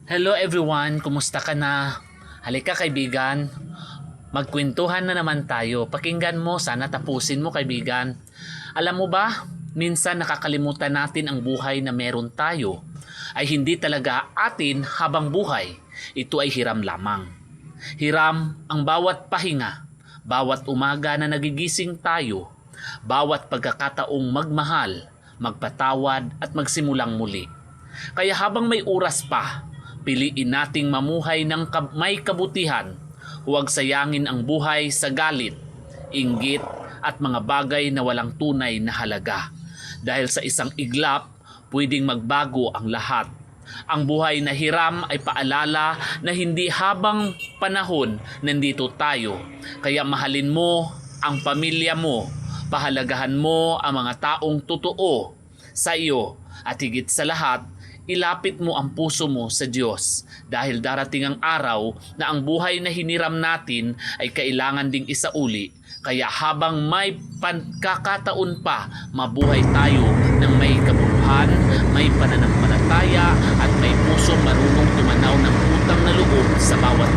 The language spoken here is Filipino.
Hello everyone, kumusta ka na? Halika kaibigan, magkwentuhan na naman tayo. Pakinggan mo, sana tapusin mo kaibigan. Alam mo ba, minsan nakakalimutan natin ang buhay na meron tayo ay hindi talaga atin habang buhay. Ito ay hiram lamang. Hiram ang bawat pahinga, bawat umaga na nagigising tayo, bawat pagkakataong magmahal, magpatawad at magsimulang muli. Kaya habang may oras pa, piliin nating mamuhay ng may kabutihan. Huwag sayangin ang buhay sa galit, inggit at mga bagay na walang tunay na halaga. Dahil sa isang iglap, pwedeng magbago ang lahat. Ang buhay na hiram ay paalala na hindi habang panahon nandito tayo. Kaya mahalin mo ang pamilya mo, pahalagahan mo ang mga taong totoo sa iyo, at higit sa lahat, ilapit mo ang puso mo sa Diyos dahil darating ang araw na ang buhay na hiniram natin ay kailangan ding isauli. Kaya habang may pagkakataon pa, mabuhay tayo ng may kabuluhan, may pananampalataya at may pusong marunong tumanaw ng utang na loob sa bawat